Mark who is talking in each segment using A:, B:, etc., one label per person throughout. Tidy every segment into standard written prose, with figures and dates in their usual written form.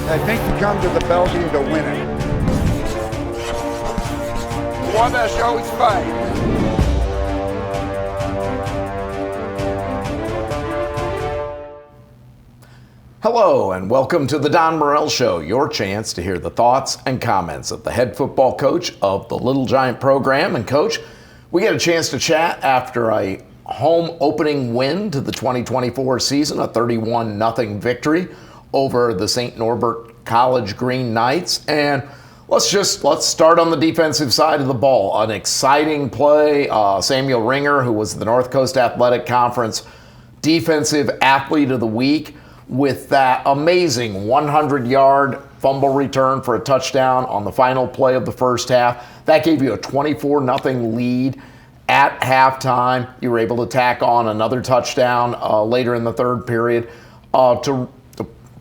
A: I think you come to the Bellevue to win it.
B: Wabash always fight.
C: Hello and welcome to the Don Morel Show, your chance to hear the thoughts and comments of the head football coach of the Little Giant program. And Coach, we get a chance to chat after a home opening win to the 2024 season, a 31-0 victory over the St. Norbert College Green Knights. And let's start on the defensive side of the ball. An exciting play. Samuel Ringer, who was the North Coast Athletic Conference Defensive Athlete of the Week, with that amazing 100-yard fumble return for a touchdown on the final play of the first half. That gave you a 24-0 lead at halftime. You were able to tack on another touchdown later in the third period to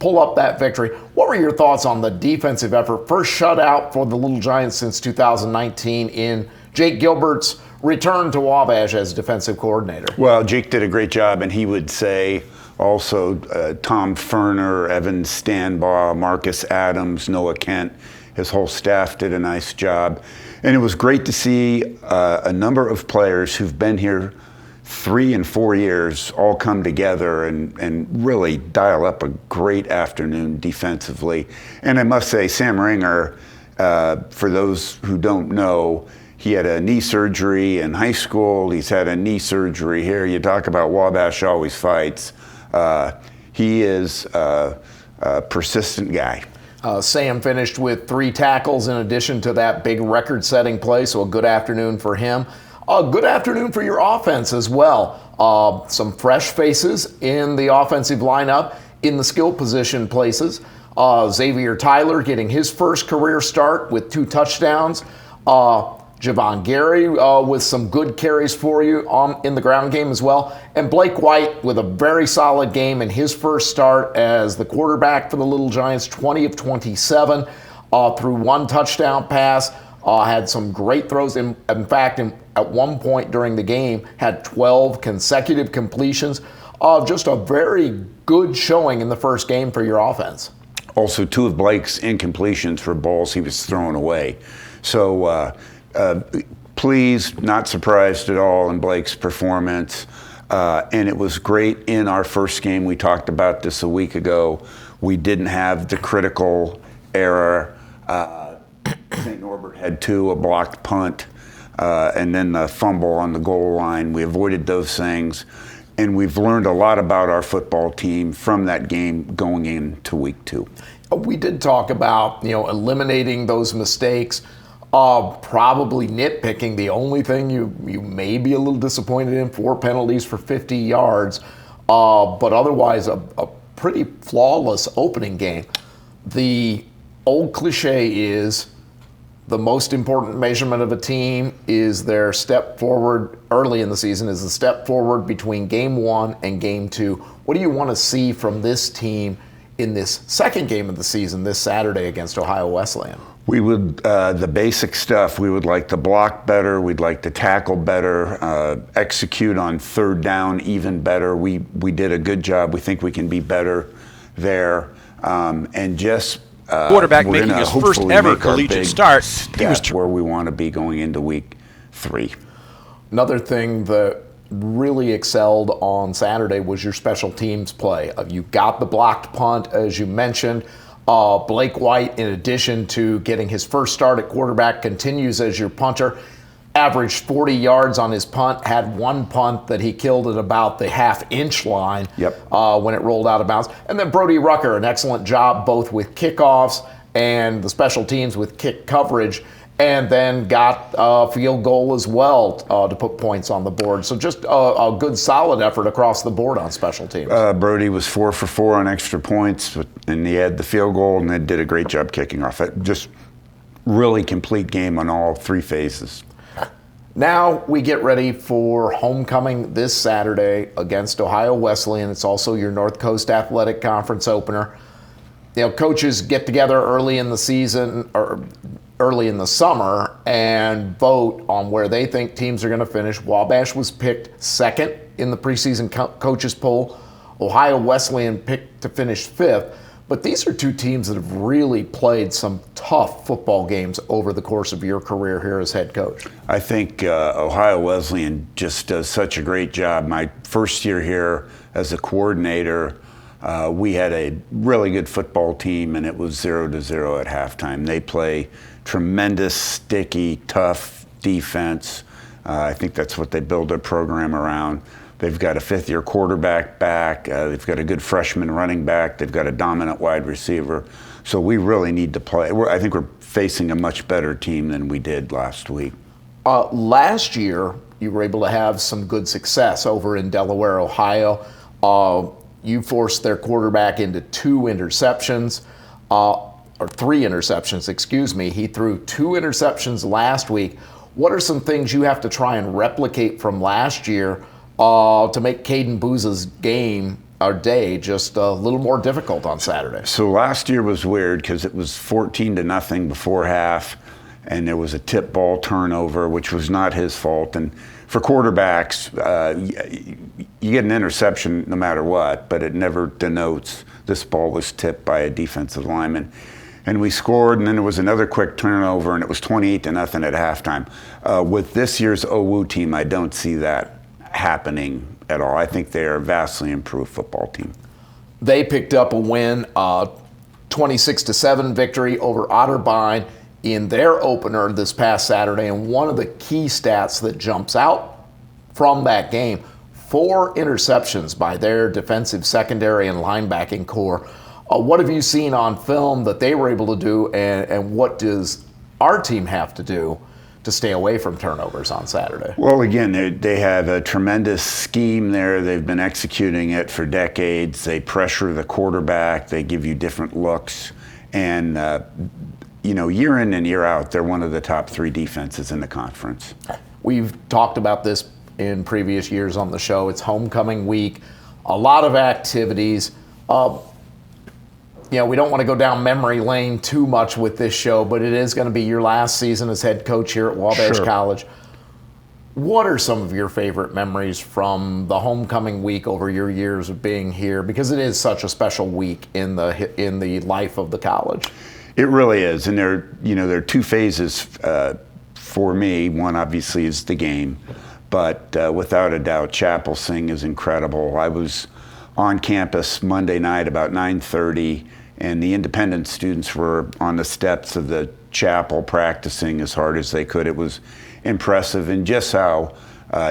C: pull up that victory. What were your thoughts on the defensive effort? First shutout for the Little Giants since 2019 in Jake Gilbert's return to Wabash as defensive coordinator.
D: Well, Jake did a great job, and he would say also Tom Ferner, Evan Stanbaugh, Marcus Adams, Noah Kent, his whole staff did a nice job. And it was great to see a number of players who've been here 3 and 4 years all come together and really dial up a great afternoon defensively. And I must say, Sam Ringer, for those who don't know, he had a knee surgery in high school. He's had a knee surgery here. You talk about Wabash always fights. He is a persistent guy.
C: Sam finished with 3 tackles in addition to that big record-setting play, so a good afternoon for him. A good afternoon for your offense as well. Some fresh faces in the offensive lineup in the skill position places. Xavier Tyler getting his first career start with 2 touchdowns. Javon Gary with some good carries for you in the ground game as well. And Blake White with a very solid game in his first start as the quarterback for the Little Giants, 20 of 27, through 1 touchdown pass. Had some great throws. In fact, at one point during the game, had 12 consecutive completions. Just a very good showing in the first game for your offense.
D: Also, 2 of Blake's incompletions for balls he was throwing away. So, pleased, not surprised at all in Blake's performance. And it was great in our first game. We talked about this a week ago. We didn't have the critical error. St. Norbert had 2, a blocked punt, and then the fumble on the goal line. We avoided those things. And we've learned a lot about our football team from that game going into week 2.
C: We did talk about, eliminating those mistakes. Probably nitpicking. The only thing you may be a little disappointed in, 4 penalties for 50 yards, but otherwise a pretty flawless opening game. The old cliche is the most important measurement of a team is their step forward early in the season, is the step forward between game 1 and game 2. What do you want to see from this team in this second game of the season this Saturday against Ohio Wesleyan?
D: We would, the basic stuff, we would like to block better, we'd like to tackle better, execute on third down even better. We did a good job. We think we can be better there. And just
B: quarterback making his first ever collegiate start.
D: He was where we want to be going into week 3.
C: Another thing that really excelled on Saturday was your special teams play. You got the blocked punt, as you mentioned. Blake White, in addition to getting his first start at quarterback, continues as your punter. Averaged 40 yards on his punt, had 1 punt that he killed at about the half-inch line when it rolled out of bounds. And then Brody Rucker, an excellent job both with kickoffs and the special teams with kick coverage, and then got a field goal as well to put points on the board. So just a good, solid effort across the board on special teams.
D: Brody was 4 for 4 on extra points, and he had the field goal, and they did a great job kicking off it. Just really complete game on all 3 phases.
C: Now we get ready for homecoming this Saturday against Ohio Wesleyan. It's also your North Coast Athletic Conference opener. Coaches get together early in the season or early in the summer and vote on where they think teams are going to finish. Wabash was picked second in the preseason coaches poll. Ohio Wesleyan picked to finish 5th. But these are two teams that have really played some tough football games over the course of your career here as head coach.
D: I think Ohio Wesleyan just does such a great job. My first year here as a coordinator, we had a really good football team, and it was 0-0 at halftime. They play tremendous, sticky, tough defense. I think that's what they build their program around. They've got a fifth-year quarterback back. They've got a good freshman running back. They've got a dominant wide receiver. So we really need to play. I think we're facing a much better team than we did last week.
C: Last year, you were able to have some good success over in Delaware, Ohio. You forced their quarterback into 2 interceptions, or 3 interceptions, excuse me. He threw 2 interceptions last week. What are some things you have to try and replicate from last year to make Caden Booza's game or day just a little more difficult on Saturday?
D: So last year was weird because it was 14-0 before half, and there was a tip ball turnover, which was not his fault. And for quarterbacks, you get an interception no matter what, but it never denotes this ball was tipped by a defensive lineman. And we scored, and then there was another quick turnover, and it was 28-0 at halftime. With this year's OWU team, I don't see that happening at all. I think they're a vastly improved football team.
C: They picked up a win, 26-7 victory over Otterbein in their opener this past Saturday. And one of the key stats that jumps out from that game, 4 interceptions by their defensive secondary and linebacking core. What have you seen on film that they were able to do, and what does our team have to do to stay away from turnovers on Saturday?
D: Well, again, they have a tremendous scheme there. They've been executing it for decades. They pressure the quarterback. They give you different looks. And, year in and year out, they're one of the top 3 defenses in the conference.
C: We've talked about this in previous years on the show. It's homecoming week, a lot of activities. We don't want to go down memory lane too much with this show, but it is going to be your last season as head coach here at Wabash College. What are some of your favorite memories from the homecoming week over your years of being here? Because it is such a special week in the life of the college.
D: It really is, and there are 2 phases for me. One obviously is the game, but without a doubt, Chapel Sing is incredible. I was on campus Monday night about 9:30, and the independent students were on the steps of the chapel practicing as hard as they could. It was impressive, and just how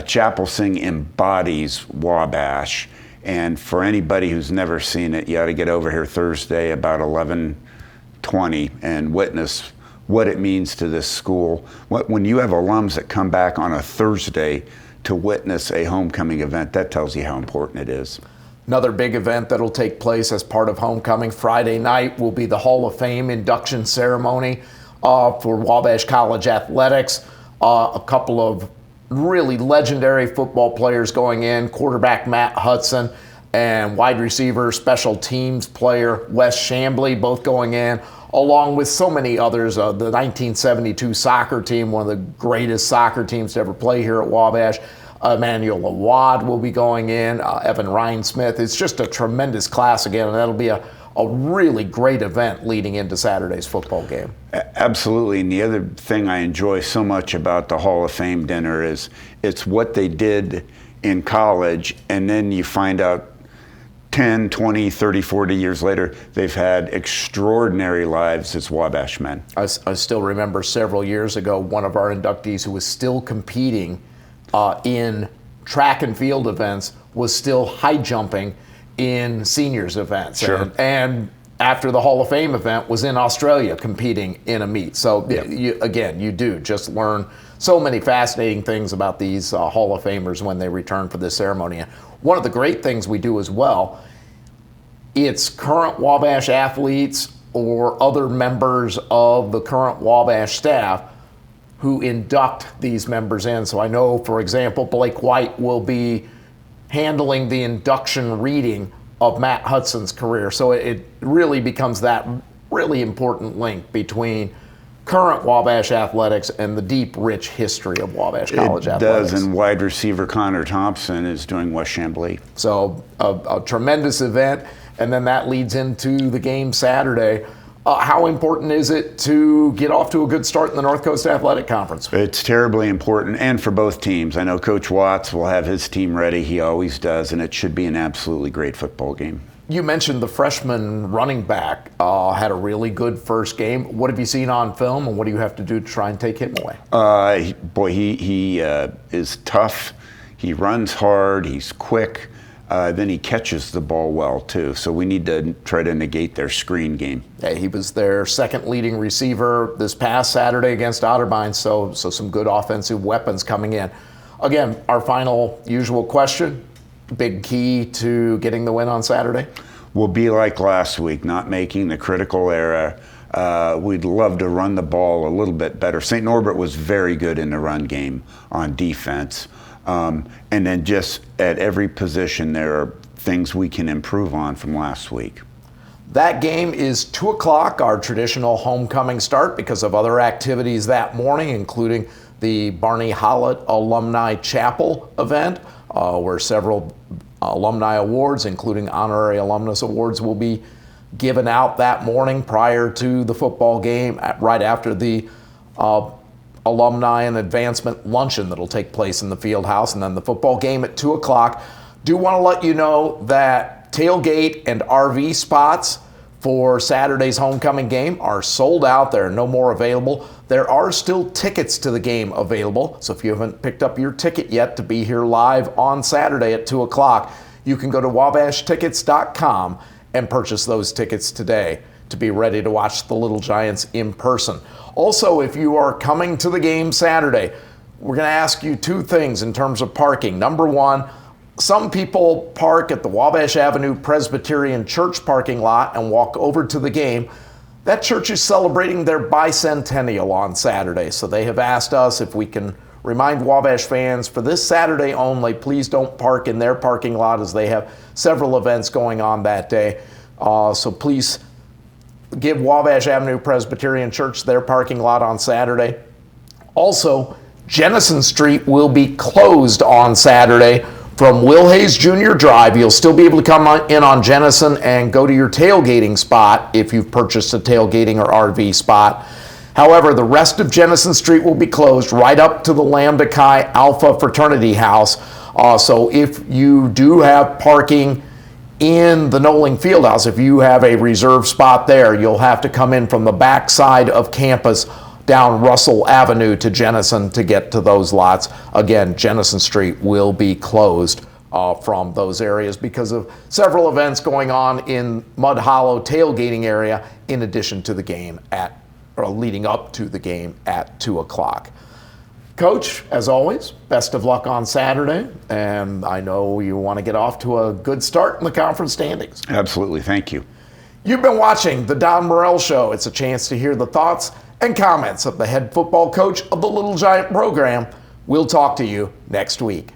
D: Chapel Sing embodies Wabash. And for anybody who's never seen it, you ought to get over here Thursday about 11:20 and witness what it means to this school. When you have alums that come back on a Thursday to witness a homecoming event, that tells you how important it is.
C: Another big event that'll take place as part of homecoming Friday night will be the Hall of Fame induction ceremony for Wabash College athletics. A couple of really legendary football players going in, quarterback Matt Hudson and wide receiver special teams player Wes Chambly, both going in, along with so many others. The 1972 soccer team, one of the greatest soccer teams to ever play here at Wabash. Emmanuel Awad will be going in, Evan Ryan-Smith. It's just a tremendous class again, and that'll be a really great event leading into Saturday's football game.
D: Absolutely, and the other thing I enjoy so much about the Hall of Fame dinner is it's what they did in college, and then you find out 10, 20, 30, 40 years later, they've had extraordinary lives as Wabash men.
C: I still remember several years ago, one of our inductees who was still competing in track and field events was still high jumping in seniors events.
D: Sure.
C: And after the Hall of Fame event was in Australia competing in a meet. So
D: Yep.
C: you do just learn so many fascinating things about these Hall of Famers when they return for this ceremony. And one of the great things we do as well, it's current Wabash athletes or other members of the current Wabash staff who induct these members in. So I know, for example, Blake White will be handling the induction reading of Matt Hudson's career. So it really becomes that really important link between current Wabash athletics and the deep, rich history of Wabash College athletics.
D: It does, and wide receiver Connor Thompson is doing West Chambly.
C: So a tremendous event. and then that leads into the game Saturday. How important is it to get off to a good start in the North Coast Athletic Conference?
D: It's terribly important, and for both teams. I know Coach Watts will have his team ready. He always does, and it should be an absolutely great football game.
C: You mentioned the freshman running back had a really good first game. What have you seen on film, and what do you have to do to try and take him away?
D: He is tough. He runs hard. He's quick. Then he catches the ball well, too. So we need to try to negate their screen game.
C: Yeah, he was their second leading receiver this past Saturday against Otterbein, so some good offensive weapons coming in. Again, our final usual question, big key to getting the win on Saturday?
D: We'll be like last week, not making the critical error. We'd love to run the ball a little bit better. St. Norbert was very good in the run game on defense. And then just at every position, there are things we can improve on from last week.
C: That game is 2 o'clock, our traditional homecoming start, because of other activities that morning, including the Barney Hollett Alumni Chapel event, where several alumni awards, including honorary alumnus awards, will be given out that morning prior to the football game, right after the alumni and advancement luncheon that'll take place in the field house, and then the football game at 2 o'clock. Do want to let you know that tailgate and RV spots for Saturday's homecoming game are sold out. There are no more available. There are still tickets to the game available, so if you haven't picked up your ticket yet to be here live on Saturday at 2 o'clock, you can go to wabashtickets.com and purchase those tickets today to be ready to watch the Little Giants in person. Also, if you are coming to the game Saturday, we're going to ask you two things in terms of parking. Number one, some people park at the Wabash Avenue Presbyterian Church parking lot and walk over to the game. That church is celebrating their bicentennial on Saturday, so they have asked us if we can remind Wabash fans for this Saturday only, please don't park in their parking lot, as they have several events going on that day. So please give Wabash Avenue Presbyterian Church their parking lot on Saturday. Also, Jennison Street will be closed on Saturday from Will Hayes Jr. Drive. You'll still be able to come in on Jennison and go to your tailgating spot if you've purchased a tailgating or RV spot. However, the rest of Jennison Street will be closed right up to the Lambda Chi Alpha Fraternity House. So if you do have parking in the Knowling Fieldhouse, if you have a reserved spot there, you'll have to come in from the back side of campus down Russell Avenue to Jennison to get to those lots. Again, Jennison Street will be closed from those areas because of several events going on in Mud Hollow tailgating area, in addition to the game leading up to the game at 2 o'clock. Coach, as always, best of luck on Saturday, and I know you want to get off to a good start in the conference standings.
D: Absolutely, thank you.
C: You've been watching The Don Morel Show. It's a chance to hear the thoughts and comments of the head football coach of the Little Giant program. We'll talk to you next week.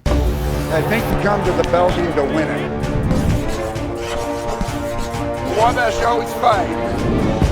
A: I think you come to the Bellevue to win it.
B: Wabash always fight.